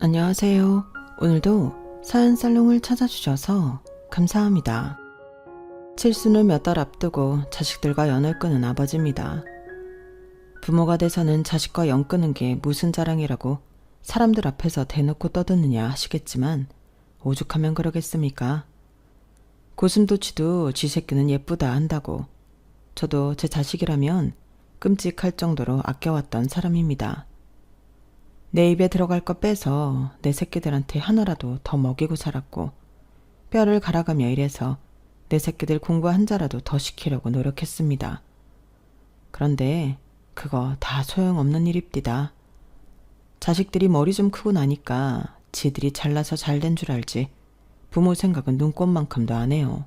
안녕하세요. 오늘도 사연 살롱을 찾아주셔서 감사합니다. 칠순을 몇 달 앞두고 자식들과 연을 끊은 아버지입니다. 부모가 돼서는 자식과 연 끊은 게 무슨 자랑이라고 사람들 앞에서 대놓고 떠드느냐 하시겠지만 오죽하면 그러겠습니까? 고슴도치도 쥐 새끼는 예쁘다 한다고 저도 제 자식이라면 끔찍할 정도로 아껴왔던 사람입니다. 내 입에 들어갈 거 빼서 내 새끼들한테 하나라도 더 먹이고 살았고 뼈를 갈아가며 일해서 내 새끼들 공부 한 자라도 더 시키려고 노력했습니다. 그런데 그거 다 소용없는 일입디다. 자식들이 머리 좀 크고 나니까 지들이 잘나서 잘된 줄 알지 부모 생각은 눈꼽만큼도 안 해요.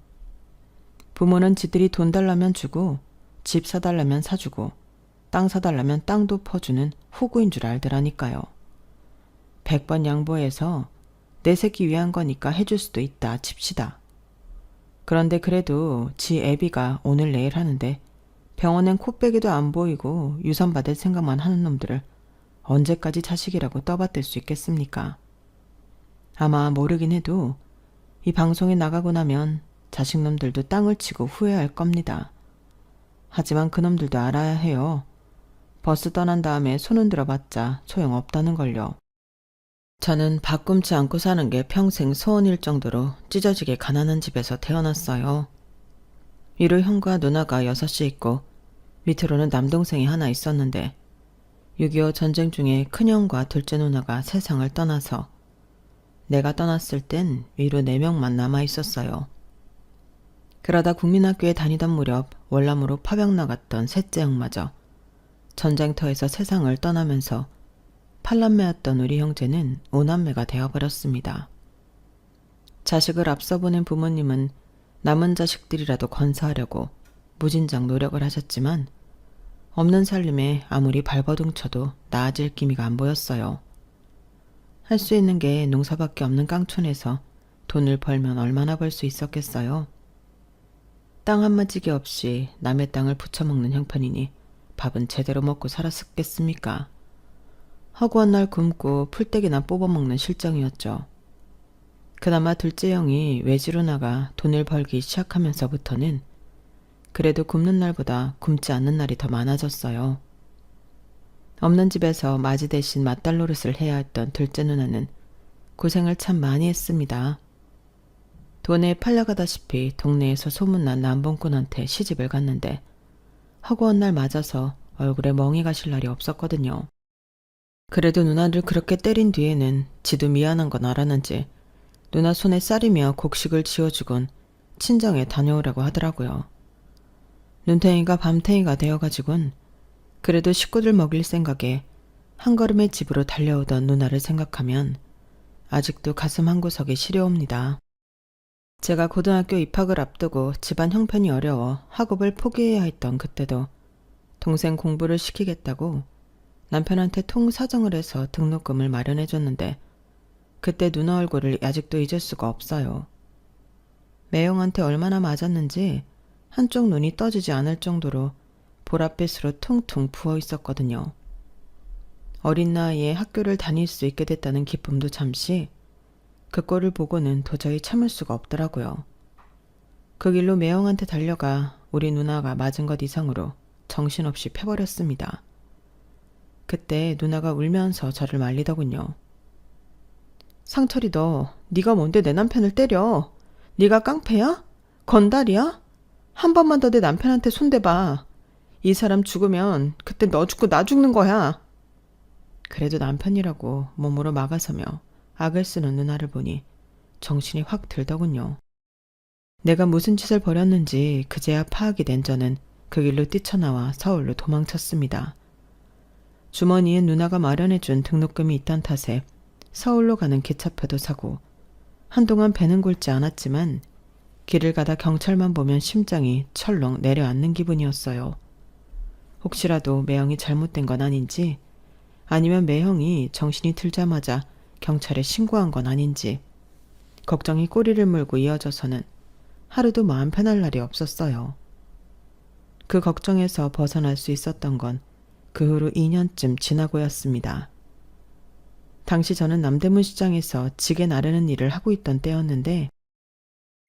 부모는 지들이 돈 달라면 주고 집 사달라면 사주고 땅 사달라면 땅도 퍼주는 호구인 줄 알더라니까요. 100번 양보해서 내 새끼 위한 거니까 해줄 수도 있다 칩시다. 그런데 그래도 지 애비가 오늘 내일 하는데 병원엔 코빼기도 안 보이고 유산 받을 생각만 하는 놈들을 언제까지 자식이라고 떠받들 수 있겠습니까? 아마 모르긴 해도 이 방송에 나가고 나면 자식놈들도 땅을 치고 후회할 겁니다. 하지만 그놈들도 알아야 해요. 버스 떠난 다음에 손 흔들어봤자 소용없다는 걸요. 저는 밥 굶지 않고 사는 게 평생 소원일 정도로 찢어지게 가난한 집에서 태어났어요. 위로 형과 누나가 6이 있고 밑으로는 남동생이 하나 있었는데 6.25 전쟁 중에 큰형과 둘째 누나가 세상을 떠나서 내가 떠났을 땐 위로 4명만 남아있었어요. 그러다 국민학교에 다니던 무렵 월남으로 파병 나갔던 셋째 형마저 전쟁터에서 세상을 떠나면서 8남매였던 우리 형제는 5남매가 되어버렸습니다. 자식을 앞서 보낸 부모님은 남은 자식들이라도 건사하려고 무진장 노력을 하셨지만 없는 살림에 아무리 발버둥 쳐도 나아질 기미가 안 보였어요. 할 수 있는 게 농사밖에 없는 깡촌에서 돈을 벌면 얼마나 벌 수 있었겠어요? 땅 한마지기 없이 남의 땅을 부쳐먹는 형편이니 밥은 제대로 먹고 살았겠습니까? 허구한 날 굶고 풀떼기나 뽑아먹는 실정이었죠. 그나마 둘째 형이 외지로 나가 돈을 벌기 시작하면서부터는 그래도 굶는 날보다 굶지 않는 날이 더 많아졌어요. 없는 집에서 맞이 대신 맏딸 노릇을 해야 했던 둘째 누나는 고생을 참 많이 했습니다. 돈에 팔려가다시피 동네에서 소문난 남봉꾼한테 시집을 갔는데 허구한 날 맞아서 얼굴에 멍이 가실 날이 없었거든요. 그래도 누나를 그렇게 때린 뒤에는 지도 미안한 건 알았는지 누나 손에 쌀이며 곡식을 지어주곤 친정에 다녀오라고 하더라고요. 눈탱이가 밤탱이가 되어가지곤 그래도 식구들 먹일 생각에 한 걸음에 집으로 달려오던 누나를 생각하면 아직도 가슴 한구석이 시려옵니다. 제가 고등학교 입학을 앞두고 집안 형편이 어려워 학업을 포기해야 했던 그때도 동생 공부를 시키겠다고 남편한테 통사정을 해서 등록금을 마련해줬는데 그때 누나 얼굴을 아직도 잊을 수가 없어요. 매형한테 얼마나 맞았는지 한쪽 눈이 떠지지 않을 정도로 보랏빛으로 퉁퉁 부어 있었거든요. 어린 나이에 학교를 다닐 수 있게 됐다는 기쁨도 잠시 그 꼴을 보고는 도저히 참을 수가 없더라고요. 그 길로 매형한테 달려가 우리 누나가 맞은 것 이상으로 정신없이 패버렸습니다. 그때 누나가 울면서 저를 말리더군요. 상철이 너 네가 뭔데 내 남편을 때려? 네가 깡패야? 건달이야? 한 번만 더 내 남편한테 손대봐. 이 사람 죽으면 그때 너 죽고 나 죽는 거야. 그래도 남편이라고 몸으로 막아서며 악을 쓰는 누나를 보니 정신이 확 들더군요. 내가 무슨 짓을 벌였는지 그제야 파악이 된 저는 그 길로 뛰쳐나와 서울로 도망쳤습니다. 주머니에 누나가 마련해준 등록금이 있던 탓에 서울로 가는 기차표도 사고 한동안 배는 곪지 않았지만 길을 가다 경찰만 보면 심장이 철렁 내려앉는 기분이었어요. 혹시라도 매형이 잘못된 건 아닌지 아니면 매형이 정신이 들자마자 경찰에 신고한 건 아닌지 걱정이 꼬리를 물고 이어져서는 하루도 마음 편할 날이 없었어요. 그 걱정에서 벗어날 수 있었던 건 그 후로 2년쯤 지나고였습니다. 당시 저는 남대문 시장에서 지게 나르는 일을 하고 있던 때였는데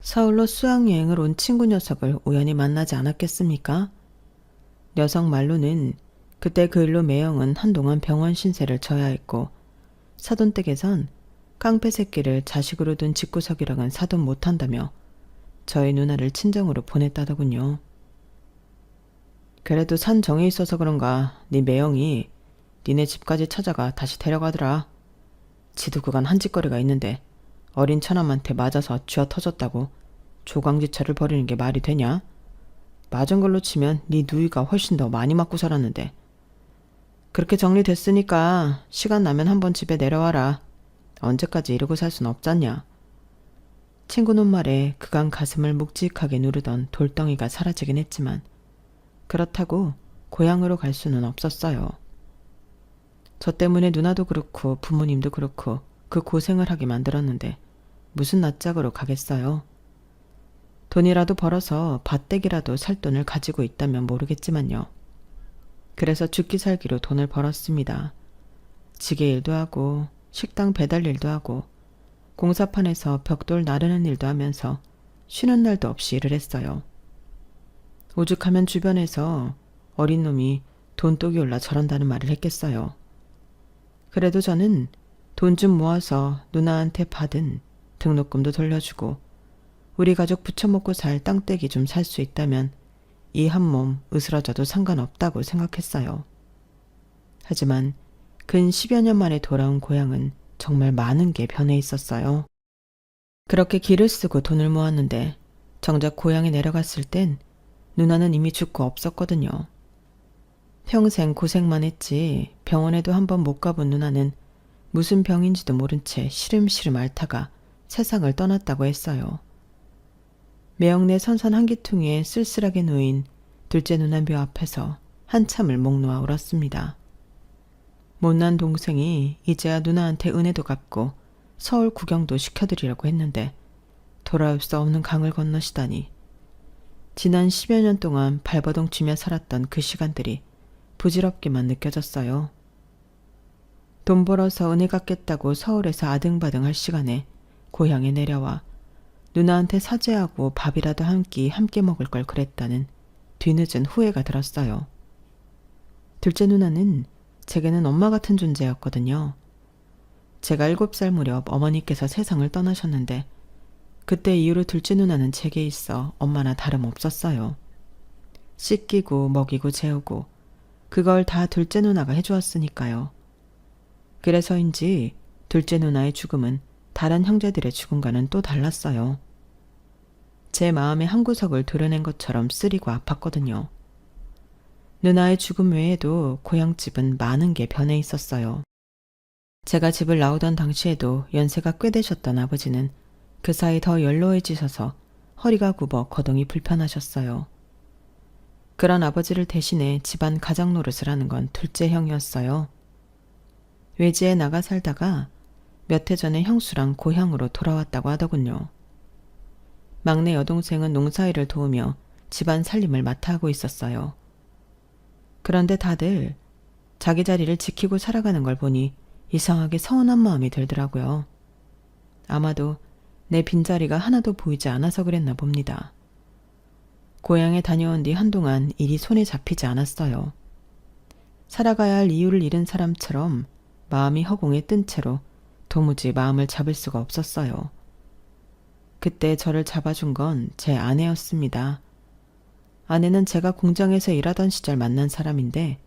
서울로 수학여행을 온 친구 녀석을 우연히 만나지 않았겠습니까? 녀석 말로는 그때 그 일로 매형은 한동안 병원 신세를 져야 했고 사돈댁에선 깡패 새끼를 자식으로 둔 집구석이랑은 사돈 못한다며 저희 누나를 친정으로 보냈다더군요. 그래도 산 정에 있어서 그런가 네 매형이 니네 집까지 찾아가 다시 데려가더라. 지도 그간 한 짓거리가 있는데 어린 처남한테 맞아서 쥐어 터졌다고 조강지처를 벌이는 게 말이 되냐? 맞은 걸로 치면 네 누이가 훨씬 더 많이 맞고 살았는데. 그렇게 정리됐으니까 시간 나면 한번 집에 내려와라. 언제까지 이러고 살 순 없잖냐. 친구놈 말에 그간 가슴을 묵직하게 누르던 돌덩이가 사라지긴 했지만 그렇다고 고향으로 갈 수는 없었어요. 저 때문에 누나도 그렇고 부모님도 그렇고 그 고생을 하게 만들었는데 무슨 낯짝으로 가겠어요. 돈이라도 벌어서 밭대기라도 살 돈을 가지고 있다면 모르겠지만요. 그래서 죽기 살기로 돈을 벌었습니다. 지게 일도 하고 식당 배달 일도 하고 공사판에서 벽돌 나르는 일도 하면서 쉬는 날도 없이 일을 했어요. 오죽하면 주변에서 어린 놈이 돈독이 올라 저런다는 말을 했겠어요. 그래도 저는 돈 좀 모아서 누나한테 받은 등록금도 돌려주고 우리 가족 부쳐먹고 살 땅떼기 좀 살 수 있다면 이 한 몸 으스러져도 상관없다고 생각했어요. 하지만 근 10여 년 만에 돌아온 고향은 정말 많은 게 변해 있었어요. 그렇게 길을 쓰고 돈을 모았는데 정작 고향에 내려갔을 땐 누나는 이미 죽고 없었거든요. 평생 고생만 했지 병원에도 한번 못 가본 누나는 무슨 병인지도 모른 채 시름시름 앓다가 세상을 떠났다고 했어요. 매형네 선선 한기퉁이에 쓸쓸하게 놓인 둘째 누나 묘 앞에서 한참을 목 놓아 울었습니다. 못난 동생이 이제야 누나한테 은혜도 갚고 서울 구경도 시켜드리려고 했는데 돌아올 수 없는 강을 건너시다니. 지난 10여 년 동안 발버둥 치며 살았던 그 시간들이 부질없게만 느껴졌어요. 돈 벌어서 은혜 갚겠다고 서울에서 아등바등 할 시간에 고향에 내려와 누나한테 사죄하고 밥이라도 한 끼 함께 먹을 걸 그랬다는 뒤늦은 후회가 들었어요. 둘째 누나는 제게는 엄마 같은 존재였거든요. 제가 7살 무렵 어머니께서 세상을 떠나셨는데 그때 이후로 둘째 누나는 제게 있어 엄마나 다름없었어요. 씻기고 먹이고 재우고 그걸 다 둘째 누나가 해주었으니까요. 그래서인지 둘째 누나의 죽음은 다른 형제들의 죽음과는 또 달랐어요. 제 마음의 한구석을 도려낸 것처럼 쓰리고 아팠거든요. 누나의 죽음 외에도 고향집은 많은 게 변해 있었어요. 제가 집을 나오던 당시에도 연세가 꽤 되셨던 아버지는 그 사이 더 연로해지셔서 허리가 굽어 거동이 불편하셨어요. 그런 아버지를 대신해 집안 가장 노릇을 하는 건 둘째 형이었어요. 외지에 나가 살다가 몇 해 전에 형수랑 고향으로 돌아왔다고 하더군요. 막내 여동생은 농사일을 도우며 집안 살림을 맡아 하고 있었어요. 그런데 다들 자기 자리를 지키고 살아가는 걸 보니 이상하게 서운한 마음이 들더라고요. 아마도 내 빈자리가 하나도 보이지 않아서 그랬나 봅니다. 고향에 다녀온 뒤 한동안 일이 손에 잡히지 않았어요. 살아가야 할 이유를 잃은 사람처럼 마음이 허공에 뜬 채로 도무지 마음을 잡을 수가 없었어요. 그때 저를 잡아준 건 제 아내였습니다. 아내는 제가 공장에서 일하던 시절 만난 사람인데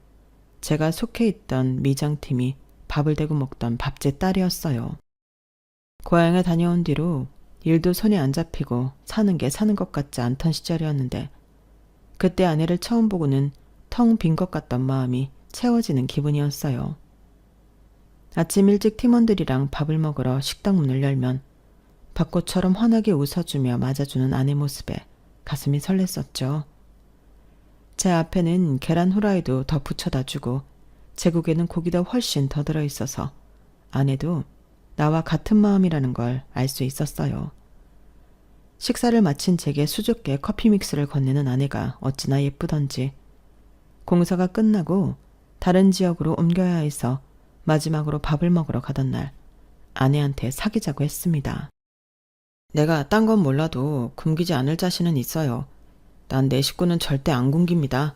제가 속해 있던 미장팀이 밥을 대고 먹던 밥제 딸이었어요. 고향에 다녀온 뒤로 일도 손에 안 잡히고 사는 게 사는 것 같지 않던 시절이었는데 그때 아내를 처음 보고는 텅 빈 것 같던 마음이 채워지는 기분이었어요. 아침 일찍 팀원들이랑 밥을 먹으러 식당 문을 열면 벚꽃처럼 환하게 웃어주며 맞아주는 아내 모습에 가슴이 설렜었죠. 제 앞에는 계란 후라이도 더 부쳐다 주고 제국에는 고기도 훨씬 더 들어있어서 아내도 나와 같은 마음이라는 걸 알 수 있었어요. 식사를 마친 제게 수줍게 커피 믹스를 건네는 아내가 어찌나 예쁘던지 공사가 끝나고 다른 지역으로 옮겨야 해서 마지막으로 밥을 먹으러 가던 날 아내한테 사귀자고 했습니다. 내가 딴 건 몰라도 굶기지 않을 자신은 있어요. 난 내 식구는 절대 안 굶깁니다.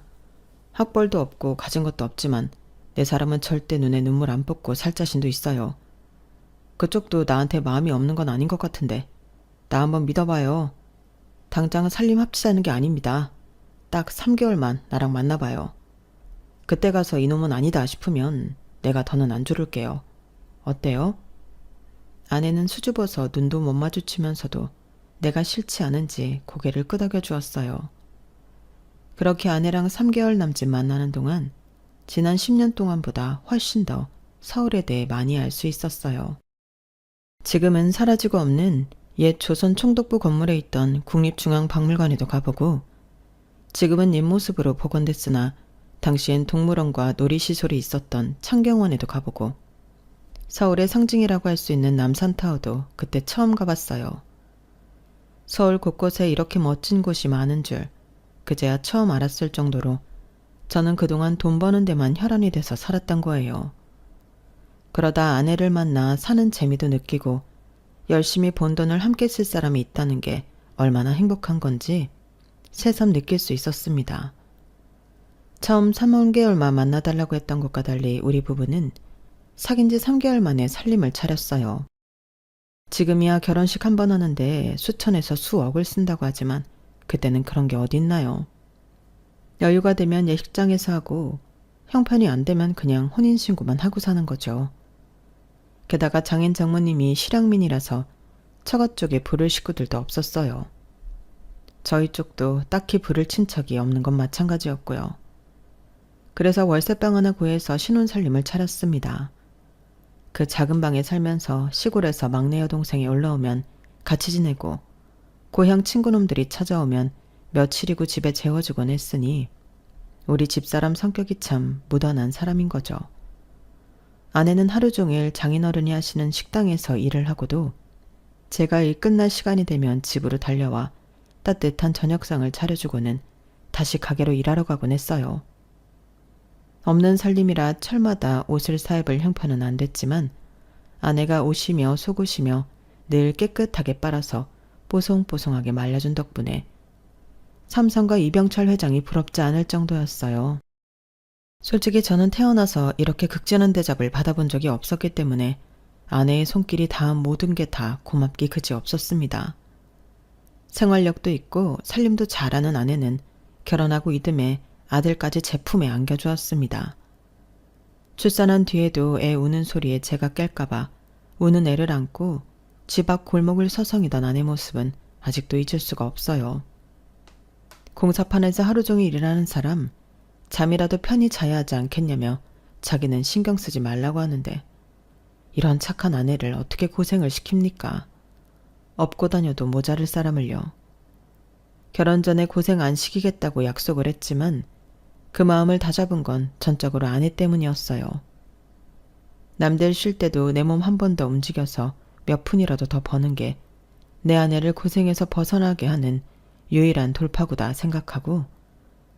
학벌도 없고 가진 것도 없지만 내 사람은 절대 눈에 눈물 안 붓고 살 자신도 있어요. 그쪽도 나한테 마음이 없는 건 아닌 것 같은데 나 한번 믿어봐요. 당장 살림 합치자는 게 아닙니다. 딱 3개월만 나랑 만나봐요. 그때 가서 이놈은 아니다 싶으면 내가 더는 안 조를게요. 어때요? 아내는 수줍어서 눈도 못 마주치면서도 내가 싫지 않은지 고개를 끄덕여 주었어요. 그렇게 아내랑 3개월 남짓 만나는 동안 지난 10년 동안보다 훨씬 더 서울에 대해 많이 알 수 있었어요. 지금은 사라지고 없는 옛 조선 총독부 건물에 있던 국립중앙박물관에도 가보고 지금은 옛 모습으로 복원됐으나 당시엔 동물원과 놀이시설이 있었던 창경원에도 가보고 서울의 상징이라고 할 수 있는 남산타워도 그때 처음 가봤어요. 서울 곳곳에 이렇게 멋진 곳이 많은 줄 그제야 처음 알았을 정도로 저는 그동안 돈 버는 데만 혈안이 돼서 살았던 거예요. 그러다 아내를 만나 사는 재미도 느끼고 열심히 번 돈을 함께 쓸 사람이 있다는 게 얼마나 행복한 건지 새삼 느낄 수 있었습니다. 처음 3개월만 만나달라고 했던 것과 달리 우리 부부는 사귄 지 3개월 만에 살림을 차렸어요. 지금이야 결혼식 한 번 하는데 수천에서 수억을 쓴다고 하지만 그때는 그런 게 어딨나요. 여유가 되면 예식장에서 하고 형편이 안 되면 그냥 혼인신고만 하고 사는 거죠. 게다가 장인 장모님이 실향민이라서 처가 쪽에 부를 식구들도 없었어요. 저희 쪽도 딱히 부를 친척이 없는 건 마찬가지였고요. 그래서 월세방 하나 구해서 신혼살림을 차렸습니다. 그 작은 방에 살면서 시골에서 막내 여동생이 올라오면 같이 지내고 고향 친구놈들이 찾아오면 며칠이고 집에 재워주곤 했으니 우리 집사람 성격이 참 무던한 사람인 거죠. 아내는 하루 종일 장인어른이 하시는 식당에서 일을 하고도 제가 일 끝날 시간이 되면 집으로 달려와 따뜻한 저녁상을 차려주고는 다시 가게로 일하러 가곤 했어요. 없는 살림이라 철마다 옷을 사입을 형편은 안 됐지만 아내가 옷이며 속옷이며 늘 깨끗하게 빨아서 뽀송뽀송하게 말려준 덕분에 삼성과 이병철 회장이 부럽지 않을 정도였어요. 솔직히 저는 태어나서 이렇게 극진한 대접을 받아본 적이 없었기 때문에 아내의 손길이 닿은 모든 게 다 고맙기 그지 없었습니다. 생활력도 있고 살림도 잘하는 아내는 결혼하고 이듬해 아들까지 제 품에 안겨주었습니다. 출산한 뒤에도 애 우는 소리에 제가 깰까봐 우는 애를 안고 집 앞 골목을 서성이던 아내 모습은 아직도 잊을 수가 없어요. 공사판에서 하루 종일 일하는 사람 잠이라도 편히 자야 하지 않겠냐며 자기는 신경 쓰지 말라고 하는데 이런 착한 아내를 어떻게 고생을 시킵니까? 업고 다녀도 모자랄 사람을요. 결혼 전에 고생 안 시키겠다고 약속을 했지만 그 마음을 다잡은 건 전적으로 아내 때문이었어요. 남들 쉴 때도 내 몸 한 번 더 움직여서 몇 푼이라도 더 버는 게 내 아내를 고생에서 벗어나게 하는 유일한 돌파구다 생각하고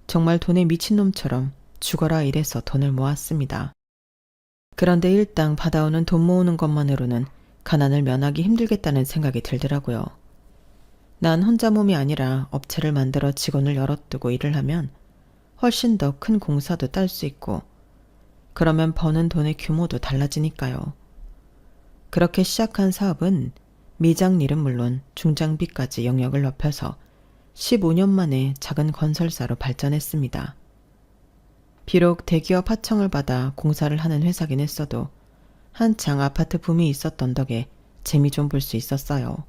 정말 돈에 미친놈처럼 죽어라 일해서 돈을 모았습니다. 그런데 일당 받아오는 돈 모으는 것만으로는 가난을 면하기 힘들겠다는 생각이 들더라고요. 난 혼자 몸이 아니라 업체를 만들어 직원을 열어두고 일을 하면 훨씬 더 큰 공사도 딸 수 있고 그러면 버는 돈의 규모도 달라지니까요. 그렇게 시작한 사업은 미장일은 물론 중장비까지 영역을 넓혀서 15년 만에 작은 건설사로 발전했습니다. 비록 대기업 하청을 받아 공사를 하는 회사긴 했어도 한창 아파트 붐이 있었던 덕에 재미 좀 볼 수 있었어요.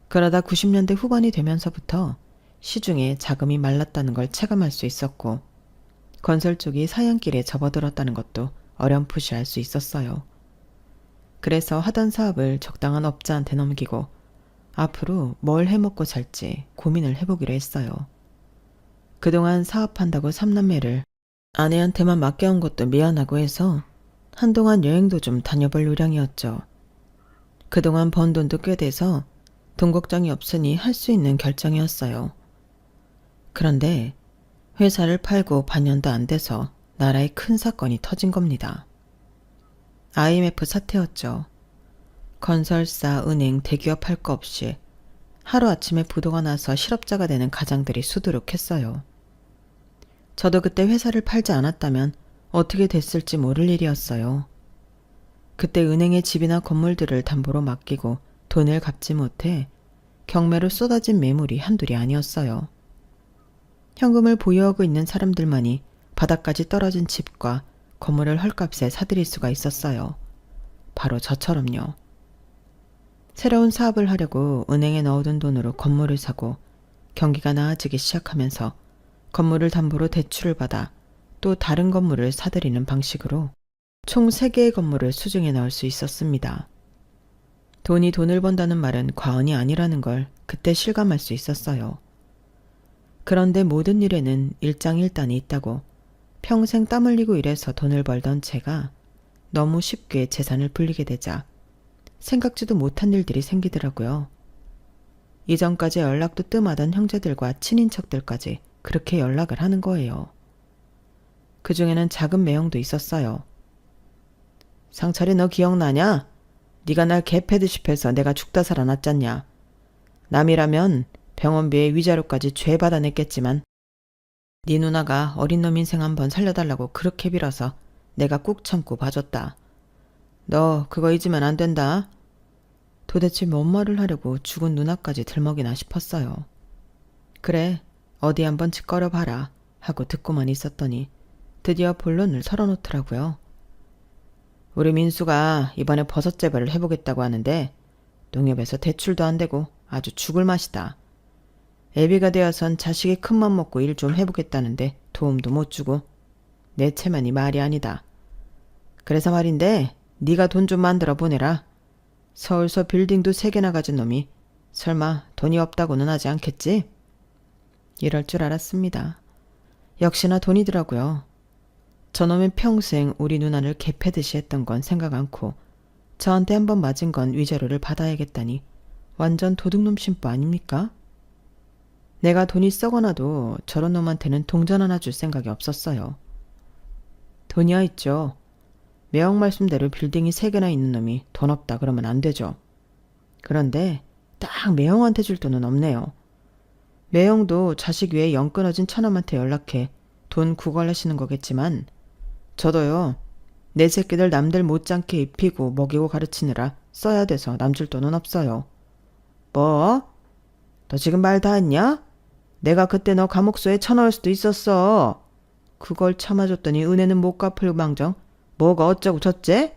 그러다 90년대 후반이 되면서부터 시중에 자금이 말랐다는 걸 체감할 수 있었고 건설 쪽이 사양길에 접어들었다는 것도 어렴풋이 알 수 있었어요. 그래서 하던 사업을 적당한 업자한테 넘기고 앞으로 뭘 해먹고 살지 고민을 해보기로 했어요. 그동안 사업한다고 삼남매를 아내한테만 맡겨온 것도 미안하고 해서 한동안 여행도 좀 다녀볼 요량이었죠. 그동안 번 돈도 꽤 돼서 돈 걱정이 없으니 할 수 있는 결정이었어요. 그런데 회사를 팔고 반년도 안 돼서 나라에 큰 사건이 터진 겁니다. IMF 사태였죠. 건설사, 은행, 대기업 할 거 없이 하루아침에 부도가 나서 실업자가 되는 가장들이 수두룩했어요. 저도 그때 회사를 팔지 않았다면 어떻게 됐을지 모를 일이었어요. 그때 은행에 집이나 건물들을 담보로 맡기고 돈을 갚지 못해 경매로 쏟아진 매물이 한둘이 아니었어요. 현금을 보유하고 있는 사람들만이 바닥까지 떨어진 집과 건물을 헐값에 사들일 수가 있었어요. 바로 저처럼요. 새로운 사업을 하려고 은행에 넣어둔 돈으로 건물을 사고 경기가 나아지기 시작하면서 건물을 담보로 대출을 받아 또 다른 건물을 사들이는 방식으로 총 3개의 건물을 수중에 넣을 수 있었습니다. 돈이 돈을 번다는 말은 과언이 아니라는 걸 그때 실감할 수 있었어요. 그런데 모든 일에는 일장일단이 있다고 평생 땀 흘리고 일해서 돈을 벌던 제가 너무 쉽게 재산을 불리게 되자 생각지도 못한 일들이 생기더라고요. 이전까지 연락도 뜸하던 형제들과 친인척들까지 그렇게 연락을 하는 거예요. 그 중에는 작은 매형도 있었어요. 상철이 너 기억나냐? 네가 날 개패듯이 패서 내가 죽다 살아났잖냐. 남이라면 병원비에 위자료까지 죄 받아냈겠지만 네 누나가 어린 놈 인생 한번 살려달라고 그렇게 빌어서 내가 꾹 참고 봐줬다. 너 그거 잊으면 안 된다. 도대체 뭔 말을 하려고 죽은 누나까지 들먹이나 싶었어요. 그래, 어디 한번 짓거려 봐라 하고 듣고만 있었더니 드디어 본론을 털어놓더라고요. 우리 민수가 이번에 버섯 재배를 해보겠다고 하는데 농협에서 대출도 안 되고 아주 죽을 맛이다. 애비가 되어선 자식이 큰맘 먹고 일 좀 해보겠다는데 도움도 못 주고 내 체면이 말이 아니다. 그래서 말인데 네가 돈 좀 만들어 보내라. 서울서 빌딩도 3개나 가진 놈이 설마 돈이 없다고는 하지 않겠지? 이럴 줄 알았습니다. 역시나 돈이더라고요. 저놈이 평생 우리 누나를 개패듯이 했던 건 생각 않고 저한테 한번 맞은 건 위자료를 받아야겠다니 완전 도둑놈 심보 아닙니까? 내가 돈이 썩어나도 저런 놈한테는 동전 하나 줄 생각이 없었어요. 돈이야 있죠. 매형 말씀대로 빌딩이 3개나 있는 놈이 돈 없다 그러면 안 되죠. 그런데 딱 매형한테 줄 돈은 없네요. 매형도 자식 위에 영 끊어진 처남한테 연락해 돈 구걸하시는 거겠지만 저도요. 내 새끼들 남들 못지않게 입히고 먹이고 가르치느라 써야 돼서 남 줄 돈은 없어요. 뭐? 너 지금 말 다 했냐? 내가 그때 너 감옥소에 쳐넣을 수도 있었어. 그걸 참아줬더니 은혜는 못 갚을 망정 뭐가 어쩌고 저째?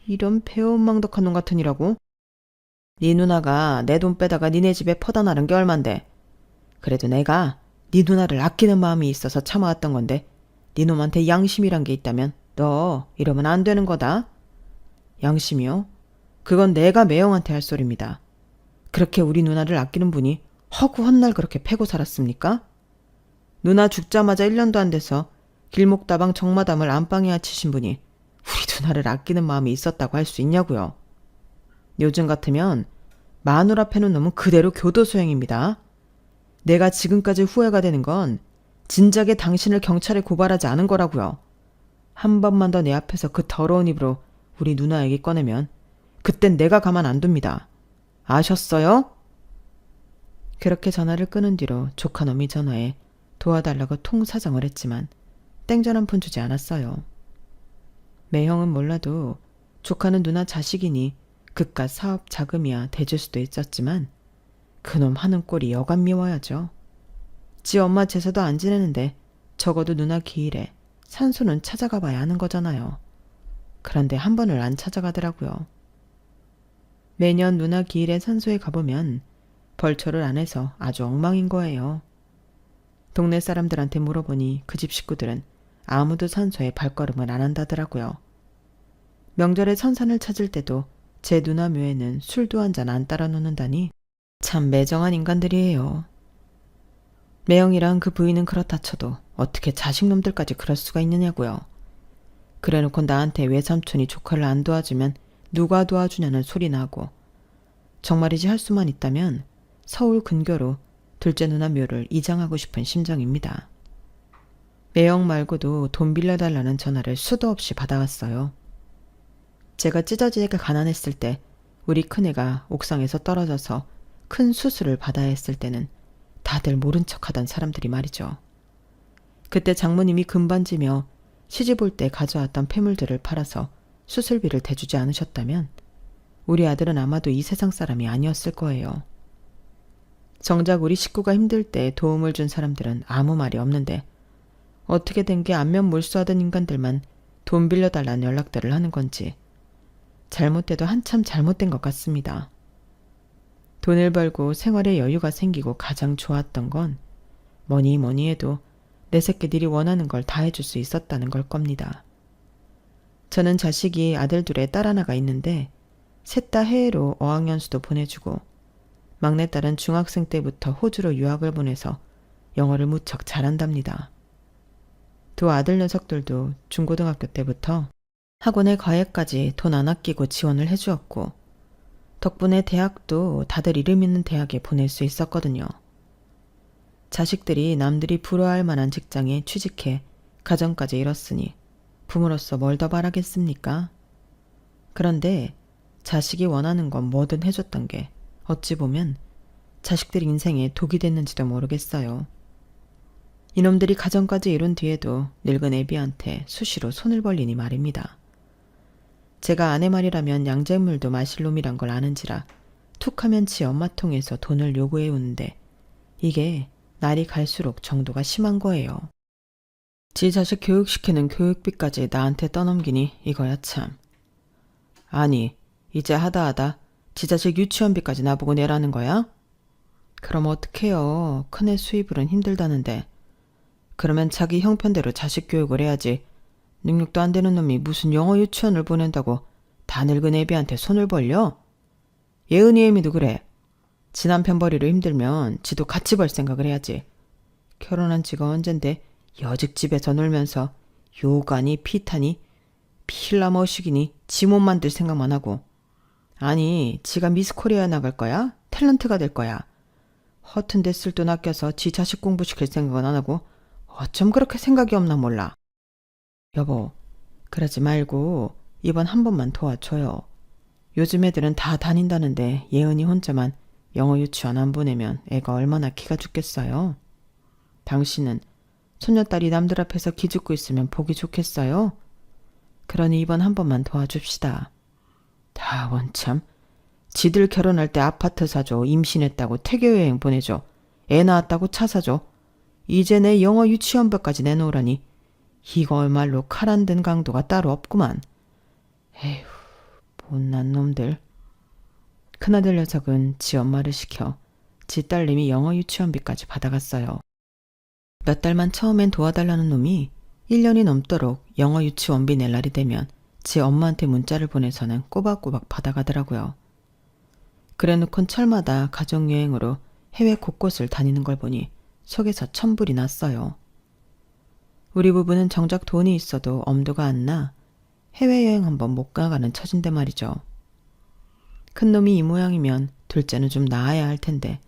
이런 배은망덕한 놈 같으니라고. 네 누나가 내 돈 빼다가 니네 집에 퍼다 나른 게 얼만데. 그래도 내가 네 누나를 아끼는 마음이 있어서 참아왔던 건데 네 놈한테 양심이란 게 있다면 너 이러면 안 되는 거다. 양심이요? 그건 내가 매형한테 할 소리입니다. 그렇게 우리 누나를 아끼는 분이 허구 헛날 그렇게 패고 살았습니까? 누나 죽자마자 1년도 안 돼서 길목다방 정마담을 안방에 아치신 분이 우리 누나를 아끼는 마음이 있었다고 할 수 있냐고요. 요즘 같으면 마누라 패는 놈은 그대로 교도소행입니다. 내가 지금까지 후회가 되는 건 진작에 당신을 경찰에 고발하지 않은 거라고요. 한 번만 더 내 앞에서 그 더러운 입으로 우리 누나 얘기 꺼내면 그땐 내가 가만 안 둡니다. 아셨어요? 그렇게 전화를 끊은 뒤로 조카놈이 전화해 도와달라고 통사정을 했지만 땡전 한 푼 주지 않았어요. 매형은 몰라도 조카는 누나 자식이니 그깟 사업 자금이야 대줄 수도 있었지만 그놈 하는 꼴이 여간 미워야죠. 지 엄마 제사도 안 지내는데 적어도 누나 기일에 산소는 찾아가 봐야 하는 거잖아요. 그런데 한 번을 안 찾아가더라고요. 매년 누나 기일에 산소에 가보면 벌초를 안 해서 아주 엉망인 거예요. 동네 사람들한테 물어보니 그 집 식구들은 아무도 산소에 발걸음을 안 한다더라고요. 명절에 선산을 찾을 때도 제 누나 묘에는 술도 한 잔 안 따라 놓는다니 참 매정한 인간들이에요. 매형이랑 그 부인은 그렇다 쳐도 어떻게 자식놈들까지 그럴 수가 있느냐고요. 그래놓고 나한테 외삼촌이 조카를 안 도와주면 누가 도와주냐는 소리나 하고 정말이지 할 수만 있다면 서울 근교로 둘째 누나 묘를 이장하고 싶은 심정입니다. 매형 말고도 돈 빌려달라는 전화를 수도 없이 받아왔어요. 제가 찢어지게 가난했을 때 우리 큰애가 옥상에서 떨어져서 큰 수술을 받아야 했을 때는 다들 모른 척하던 사람들이 말이죠. 그때 장모님이 금반지며 시집 올 때 가져왔던 폐물들을 팔아서 수술비를 대주지 않으셨다면 우리 아들은 아마도 이 세상 사람이 아니었을 거예요. 정작 우리 식구가 힘들 때 도움을 준 사람들은 아무 말이 없는데 어떻게 된 게 안면 몰수하던 인간들만 돈 빌려달라는 연락들을 하는 건지 잘못돼도 한참 잘못된 것 같습니다. 돈을 벌고 생활에 여유가 생기고 가장 좋았던 건 뭐니 해도 내 새끼들이 원하는 걸 다 해줄 수 있었다는 걸 겁니다. 저는 자식이 아들 둘에 딸 하나가 있는데 셋 다 해외로 어학연수도 보내주고 막내딸은 중학생 때부터 호주로 유학을 보내서 영어를 무척 잘한답니다. 두 아들 녀석들도 중고등학교 때부터 학원에 과외까지 돈 안 아끼고 지원을 해주었고 덕분에 대학도 다들 이름 있는 대학에 보낼 수 있었거든요. 자식들이 남들이 부러워할 만한 직장에 취직해 가정까지 이뤘으니 부모로서 뭘 더 바라겠습니까? 그런데 자식이 원하는 건 뭐든 해줬던 게 어찌 보면 자식들 인생에 독이 됐는지도 모르겠어요. 이놈들이 가정까지 이룬 뒤에도 늙은 애비한테 수시로 손을 벌리니 말입니다. 제가 아내 말이라면 양잿물도 마실 놈이란 걸 아는지라 툭하면 지 엄마 통해서 돈을 요구해 오는데 이게 날이 갈수록 정도가 심한 거예요. 지 자식 교육시키는 교육비까지 나한테 떠넘기니 이거야 참. 아니 이제 하다하다 지 자식 유치원비까지 나보고 내라는 거야? 그럼 어떡해요. 큰애 수입으론 힘들다는데. 그러면 자기 형편대로 자식 교육을 해야지. 능력도 안 되는 놈이 무슨 영어 유치원을 보낸다고 다 늙은 애비한테 손을 벌려? 예은이 애미도 그래. 지 남편 벌이로 힘들면 지도 같이 벌 생각을 해야지. 결혼한 지가 언젠데 여직 집에서 놀면서 요가니 피타니 필라 머시기니 지 못 만들 생각만 하고. 아니 지가 미스 코리아 나갈 거야? 탤런트가 될 거야. 허튼 데 쓸 돈 아껴서 지 자식 공부시킬 생각은 안 하고 어쩜 그렇게 생각이 없나 몰라. 여보, 그러지 말고 이번 한 번만 도와줘요. 요즘 애들은 다 다닌다는데 예은이 혼자만 영어 유치원 안 보내면 애가 얼마나 기가 죽겠어요. 당신은 손녀딸이 남들 앞에서 기죽고 있으면 보기 좋겠어요? 그러니 이번 한 번만 도와줍시다. 다 원참. 지들 결혼할 때 아파트 사줘, 임신했다고 태교여행 보내줘, 애 낳았다고 차 사줘. 이제 내 영어 유치원비까지 내놓으라니 이거말로 칼 안 든 강도가 따로 없구만. 에휴, 못난 놈들. 큰아들 녀석은 지 엄마를 시켜 지 딸님이 영어 유치원비까지 받아갔어요. 몇 달만 처음엔 도와달라는 놈이 1년이 넘도록 영어 유치원비 낼 날이 되면 지 엄마한테 문자를 보내서는 꼬박꼬박 받아가더라고요. 그래놓곤 철마다 가족여행으로 해외 곳곳을 다니는 걸 보니 속에서 천불이 났어요. 우리 부부는 정작 돈이 있어도 엄두가 안 나 해외여행 한번 못 가가는 처진데 말이죠. 큰 놈이 이 모양이면 둘째는 좀 나아야 할 텐데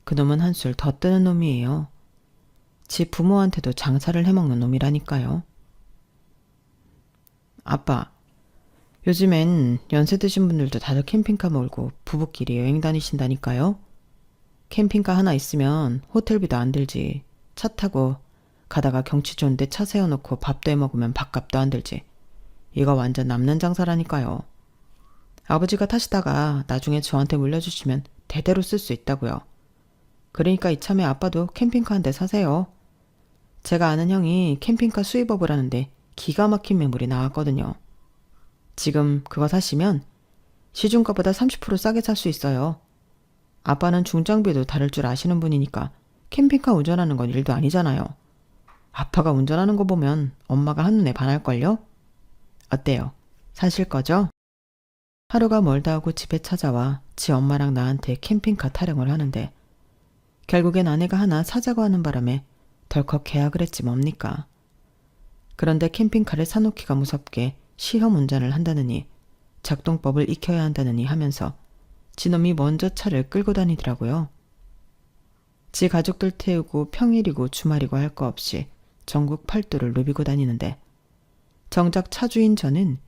그놈은 한술 더 뜨는 놈이에요. 지 부모한테도 장사를 해먹는 놈이라니까요. 아빠, 요즘엔 연세 드신 분들도 다들 캠핑카 몰고 부부끼리 여행 다니신다니까요. 캠핑카 하나 있으면 호텔비도 안 들지. 차 타고 가다가 경치 좋은데 차 세워놓고 밥도 해먹으면 밥값도 안 들지. 이거 완전 남는 장사라니까요. 아버지가 타시다가 나중에 저한테 물려주시면 대대로 쓸 수 있다고요. 그러니까 이참에 아빠도 캠핑카 한 대 사세요. 제가 아는 형이 캠핑카 수입업을 하는데 기가 막힌 매물이 나왔거든요. 지금 그거 사시면 시중가보다 30% 싸게 살 수 있어요. 아빠는 중장비도 다룰 줄 아시는 분이니까 캠핑카 운전하는 건 일도 아니잖아요. 아빠가 운전하는 거 보면 엄마가 한눈에 반할걸요? 어때요? 사실 거죠? 하루가 멀다 하고 집에 찾아와 지 엄마랑 나한테 캠핑카 타령을 하는데 결국엔 아내가 하나 사자고 하는 바람에 덜컥 계약을 했지 뭡니까. 그런데 캠핑카를 사놓기가 무섭게 시험 운전을 한다느니 작동법을 익혀야 한다느니 하면서 지놈이 먼저 차를 끌고 다니더라고요. 지 가족들 태우고 평일이고 주말이고 할 거 없이 전국 팔도를 누비고 다니는데 정작 차주인 저는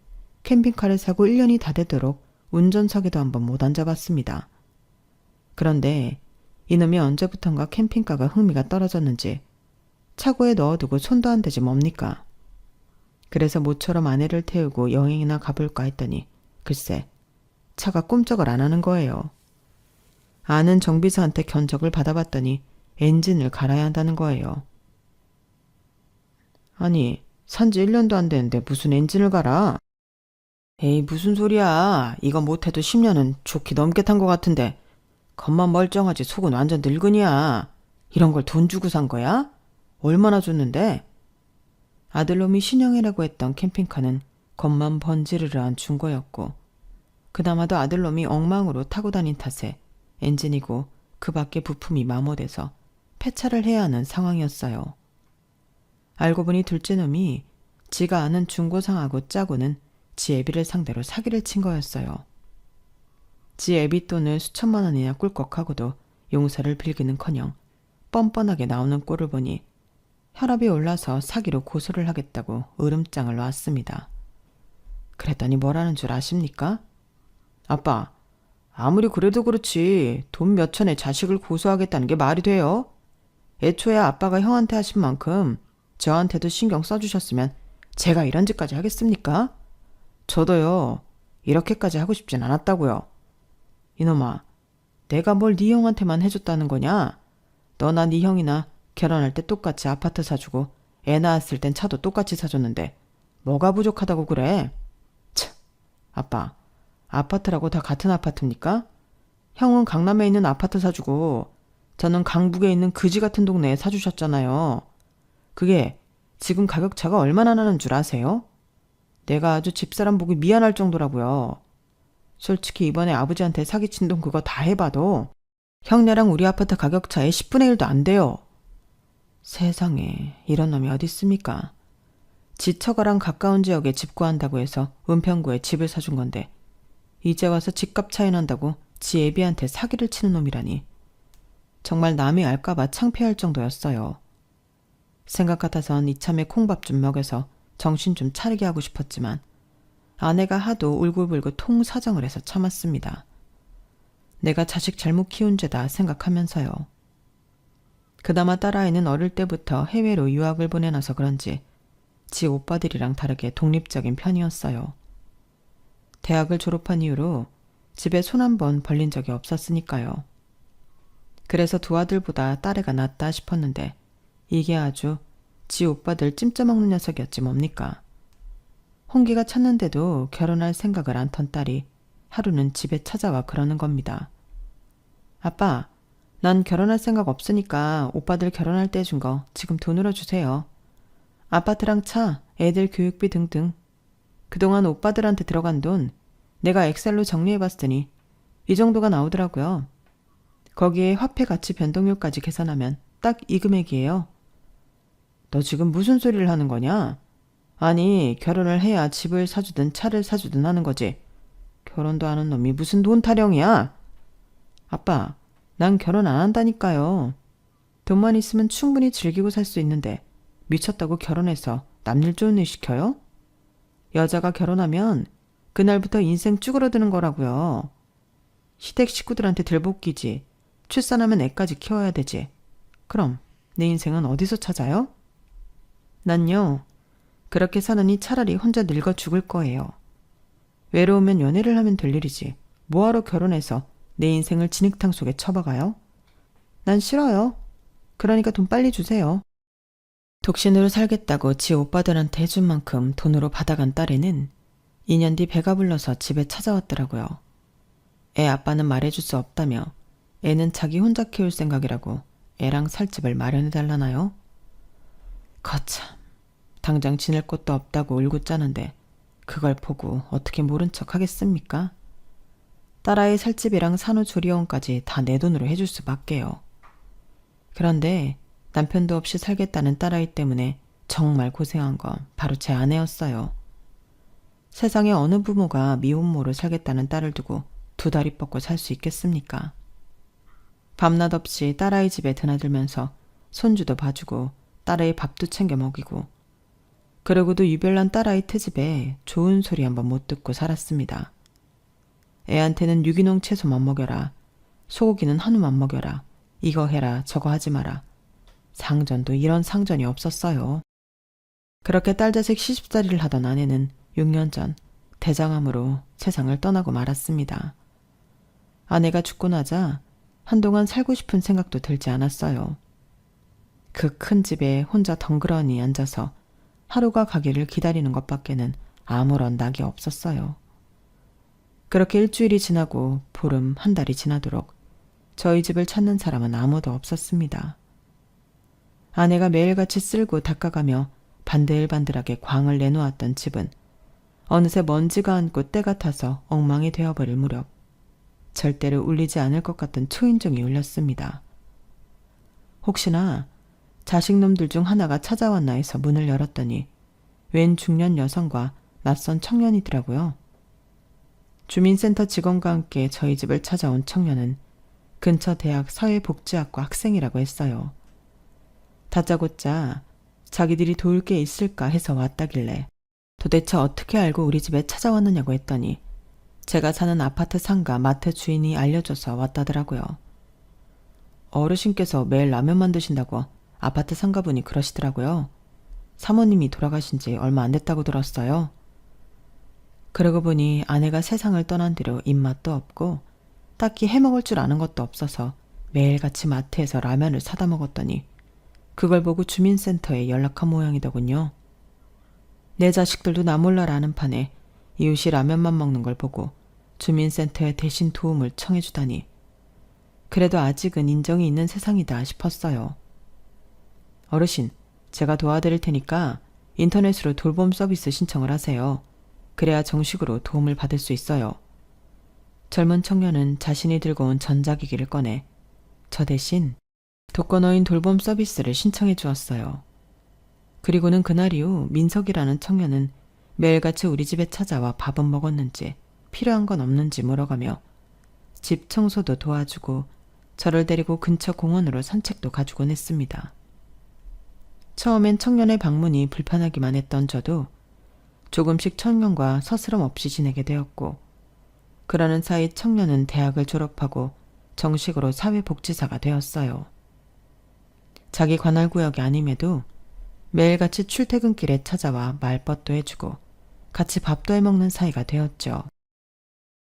캠핑카를 사고 1년이 다 되도록 운전석에도 한번 못 앉아봤습니다. 그런데 이놈이 언제부턴가 캠핑카가 흥미가 떨어졌는지 차고에 넣어두고 손도 안 대지 뭡니까? 그래서 모처럼 아내를 태우고 여행이나 가볼까 했더니 글쎄 차가 꼼짝을 안 하는 거예요. 아는 정비사한테 견적을 받아봤더니 엔진을 갈아야 한다는 거예요. 아니, 산지 1년도 안 됐는데 무슨 엔진을 갈아? 에이, 무슨 소리야. 이거 못해도 10년은 좋게 넘게 탄 것 같은데 겉만 멀쩡하지 속은 완전 늙은이야. 이런 걸 돈 주고 산 거야? 얼마나 줬는데? 아들놈이 신형이라고 했던 캠핑카는 겉만 번지르르한 중고였고 그나마도 아들놈이 엉망으로 타고 다닌 탓에 엔진이고 그 밖에 부품이 마모돼서 폐차를 해야 하는 상황이었어요. 알고 보니 둘째 놈이 지가 아는 중고상하고 짜고는 지 애비를 상대로 사기를 친 거였어요. 지 애비 돈을 수천만 원이나 꿀꺽하고도 용서를 빌기는커녕 뻔뻔하게 나오는 꼴을 보니 혈압이 올라서 사기로 고소를 하겠다고 으름장을 놨습니다. 그랬더니 뭐라는 줄 아십니까? 아빠, 아무리 그래도 그렇지 돈 몇천에 자식을 고소하겠다는 게 말이 돼요? 애초에 아빠가 형한테 하신 만큼 저한테도 신경 써주셨으면 제가 이런 짓까지 하겠습니까? 저도요, 이렇게까지 하고 싶진 않았다고요. 이놈아, 내가 뭘 네 형한테만 해줬다는 거냐? 너나 네 형이나 결혼할 때 똑같이 아파트 사주고 애 낳았을 땐 차도 똑같이 사줬는데 뭐가 부족하다고 그래? 참, 아빠, 아파트라고 다 같은 아파트입니까? 형은 강남에 있는 아파트 사주고 저는 강북에 있는 그지 같은 동네에 사주셨잖아요. 그게 지금 가격차가 얼마나 나는 줄 아세요? 내가 아주 집사람 보기 미안할 정도라고요. 솔직히 이번에 아버지한테 사기친 돈 그거 다 해봐도 형네랑 우리 아파트 가격차의 10분의 1도 안 돼요. 세상에 이런 놈이 어디 있습니까? 지 처가랑 가까운 지역에 집 구한다고 해서 은평구에 집을 사준 건데 이제 와서 집값 차이 난다고 지 애비한테 사기를 치는 놈이라니. 정말 남이 알까봐 창피할 정도였어요. 생각 같아선 이참에 콩밥 좀 먹여서 정신 좀 차리게 하고 싶었지만 아내가 하도 울고불고 통사정을 해서 참았습니다. 내가 자식 잘못 키운 죄다 생각하면서요. 그나마 딸아이는 어릴 때부터 해외로 유학을 보내놔서 그런지 지 오빠들이랑 다르게 독립적인 편이었어요. 대학을 졸업한 이후로 집에 손 한 번 벌린 적이 없었으니까요. 그래서 두 아들보다 딸애가 낫다 싶었는데 이게 아주 지 오빠들 찜쪄먹는 녀석이었지 뭡니까. 홍기가 찼는데도 결혼할 생각을 안 턴 딸이 하루는 집에 찾아와 그러는 겁니다. 아빠, 난 결혼할 생각 없으니까 오빠들 결혼할 때 준 거 지금 돈으로 주세요. 아파트랑 차, 애들 교육비 등등. 그동안 오빠들한테 들어간 돈 내가 엑셀로 정리해봤더니 이 정도가 나오더라고요. 거기에 화폐 가치 변동률까지 계산하면 딱 이 금액이에요. 너 지금 무슨 소리를 하는 거냐? 아니, 결혼을 해야 집을 사주든 차를 사주든 하는 거지. 결혼도 안 한 놈이 무슨 돈 타령이야? 아빠, 난 결혼 안 한다니까요. 돈만 있으면 충분히 즐기고 살 수 있는데 미쳤다고 결혼해서 남일 좋은 일 시켜요? 여자가 결혼하면 그날부터 인생 쭈그러드는 거라고요. 시댁 식구들한테 들볶이지. 출산하면 애까지 키워야 되지. 그럼 내 인생은 어디서 찾아요? 난요, 그렇게 사느니 차라리 혼자 늙어 죽을 거예요. 외로우면 연애를 하면 될 일이지. 뭐하러 결혼해서 내 인생을 진흙탕 속에 처박아요? 난 싫어요. 그러니까 돈 빨리 주세요. 독신으로 살겠다고 지 오빠들한테 해준 만큼 돈으로 받아간 딸애는 2년 뒤 배가 불러서 집에 찾아왔더라고요. 애 아빠는 말해줄 수 없다며 애는 자기 혼자 키울 생각이라고 애랑 살 집을 마련해달라나요? 거참, 당장 지낼 곳도 없다고 울고 짜는데 그걸 보고 어떻게 모른 척 하겠습니까? 딸아이 살집이랑 산후조리원까지 다 내 돈으로 해줄 수밖에요. 그런데 남편도 없이 살겠다는 딸아이 때문에 정말 고생한 건 바로 제 아내였어요. 세상에 어느 부모가 미혼모로 살겠다는 딸을 두고 두 다리 뻗고 살 수 있겠습니까? 밤낮 없이 딸아이 집에 드나들면서 손주도 봐주고 딸아이 밥도 챙겨 먹이고 그러고도 유별난 딸아이 트집에 좋은 소리 한번 못 듣고 살았습니다. 애한테는 유기농 채소만 먹여라. 소고기는 한우만 먹여라. 이거 해라 저거 하지 마라. 상전도 이런 상전이 없었어요. 그렇게 딸자식 시집살이를 하던 아내는 6년 전 대장암으로 세상을 떠나고 말았습니다. 아내가 죽고 나자 한동안 살고 싶은 생각도 들지 않았어요. 그 큰 집에 혼자 덩그러니 앉아서 하루가 가기를 기다리는 것밖에는 아무런 낙이 없었어요. 그렇게 일주일이 지나고 보름, 한 달이 지나도록 저희 집을 찾는 사람은 아무도 없었습니다. 아내가 매일같이 쓸고 닦아가며 반들반들하게 광을 내놓았던 집은 어느새 먼지가 앉고 때가 타서 엉망이 되어버릴 무렵 절대로 울리지 않을 것 같던 초인종이 울렸습니다. 혹시나 자식놈들 중 하나가 찾아왔나 해서 문을 열었더니 웬 중년 여성과 낯선 청년이더라고요. 주민센터 직원과 함께 저희 집을 찾아온 청년은 근처 대학 사회복지학과 학생이라고 했어요. 다짜고짜 자기들이 도울 게 있을까 해서 왔다길래 도대체 어떻게 알고 우리 집에 찾아왔느냐고 했더니 제가 사는 아파트 상가 마트 주인이 알려줘서 왔다더라고요. 어르신께서 매일 라면만 드신다고 아파트 상가분이 그러시더라고요. 사모님이 돌아가신 지 얼마 안 됐다고 들었어요. 그러고 보니 아내가 세상을 떠난 뒤로 입맛도 없고 딱히 해먹을 줄 아는 것도 없어서 매일같이 마트에서 라면을 사다 먹었더니 그걸 보고 주민센터에 연락한 모양이더군요. 내 자식들도 나 몰라라는 판에 이웃이 라면만 먹는 걸 보고 주민센터에 대신 도움을 청해주다니 그래도 아직은 인정이 있는 세상이다 싶었어요. 어르신, 제가 도와드릴 테니까 인터넷으로 돌봄 서비스 신청을 하세요. 그래야 정식으로 도움을 받을 수 있어요. 젊은 청년은 자신이 들고 온 전자기기를 꺼내 저 대신 독거노인 돌봄 서비스를 신청해 주었어요. 그리고는 그날 이후 민석이라는 청년은 매일같이 우리 집에 찾아와 밥은 먹었는지 필요한 건 없는지 물어가며 집 청소도 도와주고 저를 데리고 근처 공원으로 산책도 가주곤 했습니다. 처음엔 청년의 방문이 불편하기만 했던 저도 조금씩 청년과 서스럼 없이 지내게 되었고 그러는 사이 청년은 대학을 졸업하고 정식으로 사회복지사가 되었어요. 자기 관할 구역이 아님에도 매일같이 출퇴근길에 찾아와 말벗도 해주고 같이 밥도 해먹는 사이가 되었죠.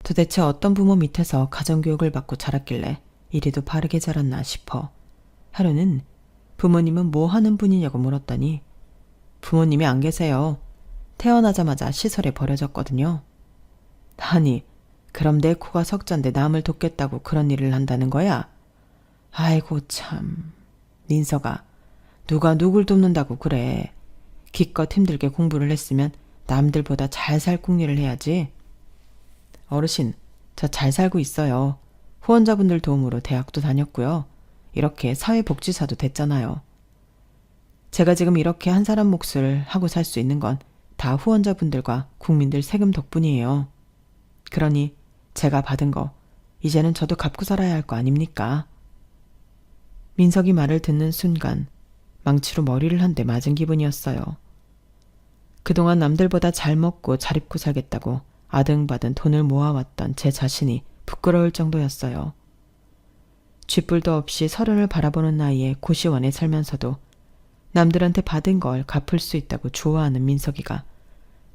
도대체 어떤 부모 밑에서 가정교육을 받고 자랐길래 이리도 바르게 자랐나 싶어 하루는 부모님은 뭐 하는 분이냐고 물었더니 부모님이 안 계세요. 태어나자마자 시설에 버려졌거든요. 아니, 그럼 내 코가 석잔데 남을 돕겠다고 그런 일을 한다는 거야? 아이고 참. 민서가 누가 누굴 돕는다고 그래. 기껏 힘들게 공부를 했으면 남들보다 잘 살 궁리를 해야지. 어르신, 저 잘 살고 있어요. 후원자분들 도움으로 대학도 다녔고요. 이렇게 사회복지사도 됐잖아요. 제가 지금 이렇게 한 사람 몫을 하고 살 수 있는 건 다 후원자분들과 국민들 세금 덕분이에요. 그러니 제가 받은 거 이제는 저도 갚고 살아야 할 거 아닙니까? 민석이 말을 듣는 순간 망치로 머리를 한 대 맞은 기분이었어요. 그동안 남들보다 잘 먹고 잘 입고 살겠다고 아등바등 돈을 모아왔던 제 자신이 부끄러울 정도였어요. 쥐뿔도 없이 서른을 바라보는 나이에 고시원에 살면서도 남들한테 받은 걸 갚을 수 있다고 좋아하는 민석이가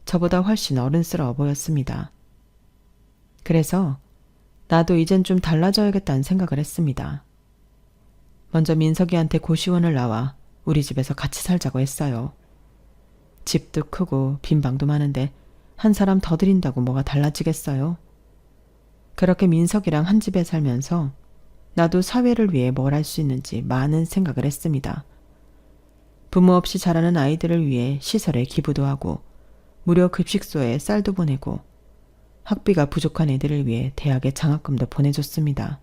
저보다 훨씬 어른스러워 보였습니다. 그래서 나도 이젠 좀 달라져야겠다는 생각을 했습니다. 먼저 민석이한테 고시원을 나와 우리 집에서 같이 살자고 했어요. 집도 크고 빈 방도 많은데 한 사람 더 들인다고 뭐가 달라지겠어요? 그렇게 민석이랑 한 집에 살면서 나도 사회를 위해 뭘 할 수 있는지 많은 생각을 했습니다. 부모 없이 자라는 아이들을 위해 시설에 기부도 하고 무료 급식소에 쌀도 보내고 학비가 부족한 애들을 위해 대학에 장학금도 보내줬습니다.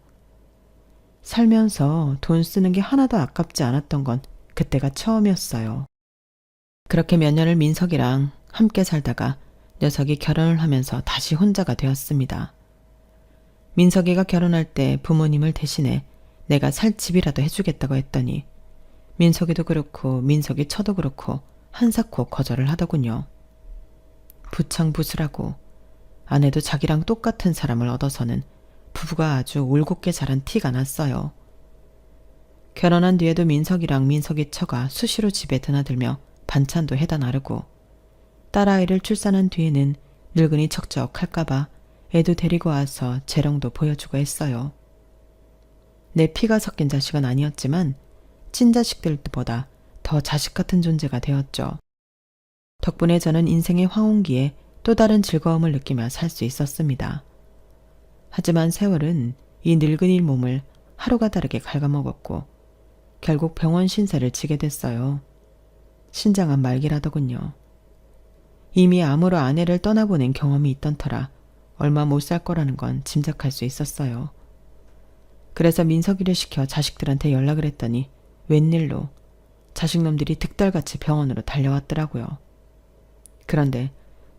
살면서 돈 쓰는 게 하나도 아깝지 않았던 건 그때가 처음이었어요. 그렇게 몇 년을 민석이랑 함께 살다가 녀석이 결혼을 하면서 다시 혼자가 되었습니다. 민석이가 결혼할 때 부모님을 대신해 내가 살 집이라도 해주겠다고 했더니 민석이도 그렇고 민석이 처도 그렇고 한사코 거절을 하더군요. 부창부수라고 아내도 자기랑 똑같은 사람을 얻어서는 부부가 아주 올곧게 자란 티가 났어요. 결혼한 뒤에도 민석이랑 민석이 처가 수시로 집에 드나들며 반찬도 해다 나르고 딸아이를 출산한 뒤에는 늙은이 척척할까봐 애도 데리고 와서 재롱도 보여주고 했어요. 내 피가 섞인 자식은 아니었지만 친자식들보다 더 자식 같은 존재가 되었죠. 덕분에 저는 인생의 황혼기에 또 다른 즐거움을 느끼며 살 수 있었습니다. 하지만 세월은 이 늙은이 몸을 하루가 다르게 갉아먹었고 결국 병원 신세를 지게 됐어요. 신장한 말기라더군요. 이미 암으로 아내를 떠나보낸 경험이 있던 터라 얼마 못 살 거라는 건 짐작할 수 있었어요. 그래서 민석이를 시켜 자식들한테 연락을 했더니 웬일로 자식놈들이 득달같이 병원으로 달려왔더라고요. 그런데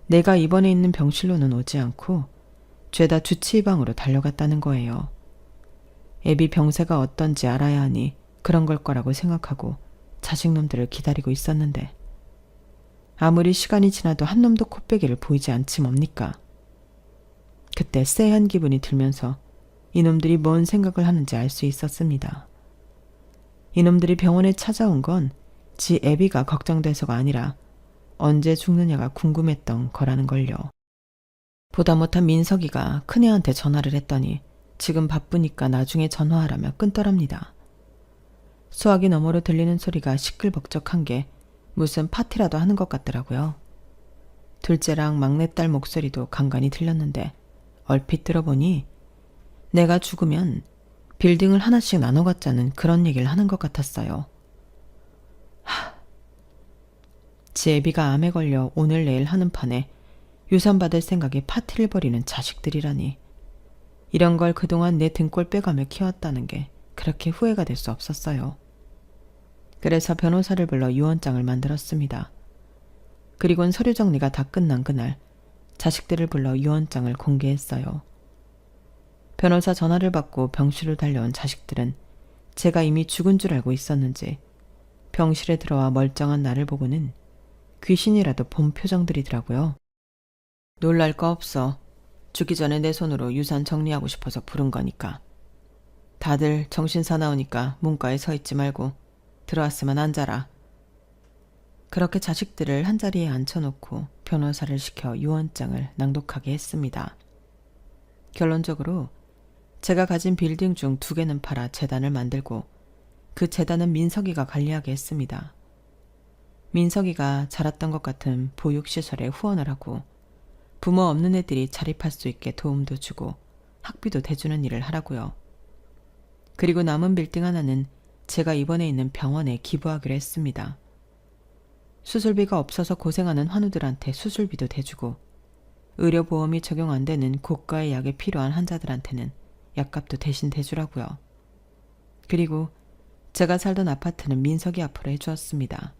내가 입원해 있는 병실로는 오지 않고 죄다 주치의방으로 달려갔다는 거예요. 애비 병세가 어떤지 알아야 하니 그런 걸 거라고 생각하고 자식놈들을 기다리고 있었는데 아무리 시간이 지나도 한 놈도 코빼기를 보이지 않지 뭡니까? 그때 쎄한 기분이 들면서 이놈들이 뭔 생각을 하는지 알 수 있었습니다. 이놈들이 병원에 찾아온 건 지 애비가 걱정돼서가 아니라 언제 죽느냐가 궁금했던 거라는 걸요. 보다 못한 민석이가 큰애한테 전화를 했더니 지금 바쁘니까 나중에 전화하라며 끊더랍니다. 수화기 너머로 들리는 소리가 시끌벅적한 게 무슨 파티라도 하는 것 같더라고요. 둘째랑 막내딸 목소리도 간간히 들렸는데 얼핏 들어보니 내가 죽으면 빌딩을 하나씩 나눠 갖자는 그런 얘기를 하는 것 같았어요. 지 애비가 암에 걸려 오늘 내일 하는 판에 유산받을 생각에 파티를 벌이는 자식들이라니. 이런 걸 그동안 내 등골 빼가며 키웠다는 게 그렇게 후회가 될 수 없었어요. 그래서 변호사를 불러 유언장을 만들었습니다. 그리고는 서류 정리가 다 끝난 그날 자식들을 불러 유언장을 공개했어요. 변호사 전화를 받고 병실로 달려온 자식들은 제가 이미 죽은 줄 알고 있었는지 병실에 들어와 멀쩡한 나를 보고는 귀신이라도 본 표정들이더라고요. 놀랄 거 없어. 죽기 전에 내 손으로 유산 정리하고 싶어서 부른 거니까. 다들 정신 사나우니까 문과에 서 있지 말고 들어왔으면 앉아라. 그렇게 자식들을 한자리에 앉혀놓고 변호사를 시켜 유언장을 낭독하게 했습니다. 결론적으로 제가 가진 빌딩 중 2개는 팔아 재단을 만들고 그 재단은 민석이가 관리하게 했습니다. 민석이가 자랐던 것 같은 보육시설에 후원을 하고 부모 없는 애들이 자립할 수 있게 도움도 주고 학비도 대주는 일을 하라고요. 그리고 남은 빌딩 하나는 제가 입원해 있는 병원에 기부하기로 했습니다. 수술비가 없어서 고생하는 환우들한테 수술비도 대주고 의료보험이 적용 안 되는 고가의 약이 필요한 환자들한테는 약값도 대신 대주라고요. 그리고 제가 살던 아파트는 민석이 앞으로 해주었습니다.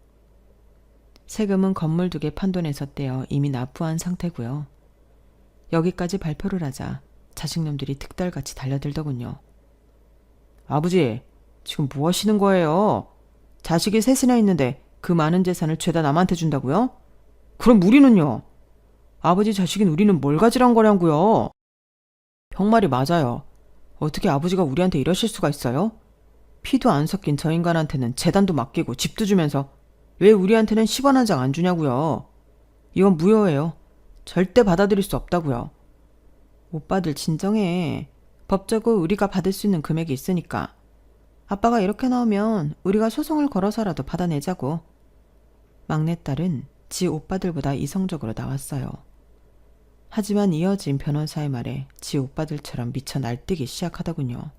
세금은 건물 2개 판돈에서 떼어 이미 납부한 상태고요. 여기까지 발표를 하자 자식놈들이 득달같이 달려들더군요. 아버지, 지금 뭐 하시는 거예요? 자식이 3이나 있는데 그 많은 재산을 죄다 남한테 준다고요? 그럼 우리는요? 아버지 자식인 우리는 뭘 가지란 거냐고요? 병말이 맞아요. 어떻게 아버지가 우리한테 이러실 수가 있어요? 피도 안 섞인 저 인간한테는 재단도 맡기고 집도 주면서 왜 우리한테는 10원 한 장 안 주냐고요? 이건 무효예요. 절대 받아들일 수 없다고요. 오빠들 진정해. 법적으로 우리가 받을 수 있는 금액이 있으니까. 아빠가 이렇게 나오면 우리가 소송을 걸어서라도 받아내자고. 막내딸은 지 오빠들보다 이성적으로 나왔어요. 하지만 이어진 변호사의 말에 지 오빠들처럼 미쳐 날뛰기 시작하더군요.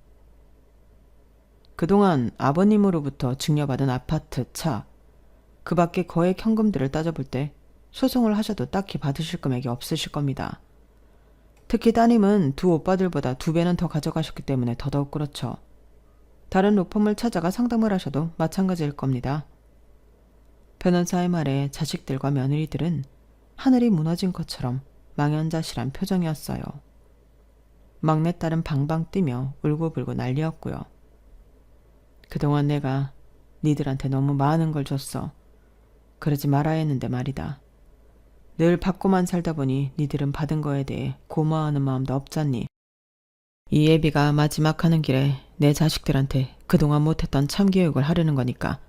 그동안 아버님으로부터 증여받은 아파트, 차, 그 밖에 거액 현금들을 따져볼 때 소송을 하셔도 딱히 받으실 금액이 없으실 겁니다. 특히 따님은 2 오빠들보다 2배는 더 가져가셨기 때문에 더더욱 그렇죠. 다른 로펌을 찾아가 상담을 하셔도 마찬가지일 겁니다. 변호사의 말에 자식들과 며느리들은 하늘이 무너진 것처럼 망연자실한 표정이었어요. 막내딸은 방방 뛰며 울고불고 난리였고요. 그동안 내가 니들한테 너무 많은 걸 줬어. 그러지 말아야 했는데 말이다. 늘 받고만 살다 보니 니들은 받은 거에 대해 고마워하는 마음도 없잖니. 이 예비가 마지막 하는 길에 내 자식들한테 그동안 못했던 참교육을 하려는 거니까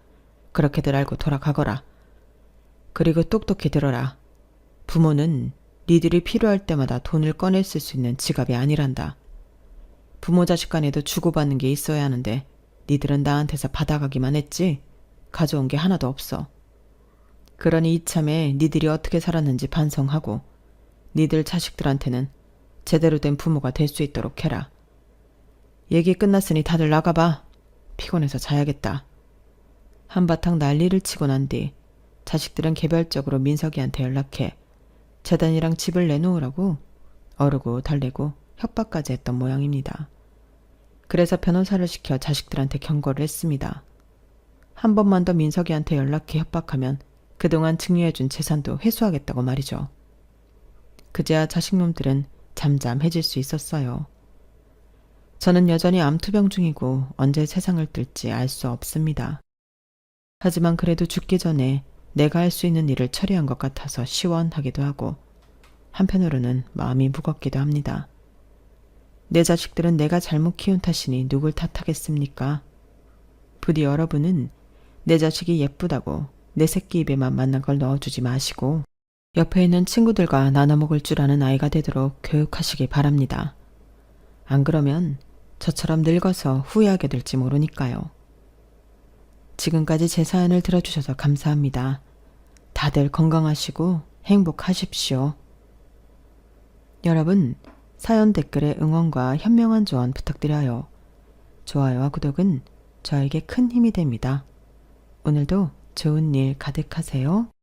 그렇게들 알고 돌아가거라. 그리고 똑똑히 들어라. 부모는 니들이 필요할 때마다 돈을 꺼내 쓸 수 있는 지갑이 아니란다. 부모 자식 간에도 주고받는 게 있어야 하는데 니들은 나한테서 받아가기만 했지 가져온 게 하나도 없어. 그러니 이참에 니들이 어떻게 살았는지 반성하고 니들 자식들한테는 제대로 된 부모가 될 수 있도록 해라. 얘기 끝났으니 다들 나가봐. 피곤해서 자야겠다. 한바탕 난리를 치고 난 뒤 자식들은 개별적으로 민석이한테 연락해 재단이랑 집을 내놓으라고 어르고 달래고 협박까지 했던 모양입니다. 그래서 변호사를 시켜 자식들한테 경고를 했습니다. 한 번만 더 민석이한테 연락해 협박하면 그동안 증여해준 재산도 회수하겠다고 말이죠. 그제야 자식놈들은 잠잠해질 수 있었어요. 저는 여전히 암투병 중이고 언제 세상을 뜰지 알 수 없습니다. 하지만 그래도 죽기 전에 내가 할 수 있는 일을 처리한 것 같아서 시원하기도 하고 한편으로는 마음이 무겁기도 합니다. 내 자식들은 내가 잘못 키운 탓이니 누굴 탓하겠습니까? 부디 여러분은 내 자식이 예쁘다고 내 새끼 입에만 맞는 걸 넣어주지 마시고 옆에 있는 친구들과 나눠 먹을 줄 아는 아이가 되도록 교육하시기 바랍니다. 안 그러면 저처럼 늙어서 후회하게 될지 모르니까요. 지금까지 제 사연을 들어주셔서 감사합니다. 다들 건강하시고 행복하십시오. 여러분, 사연 댓글에 응원과 현명한 조언 부탁드려요. 좋아요와 구독은 저에게 큰 힘이 됩니다. 오늘도 좋은 일 가득하세요.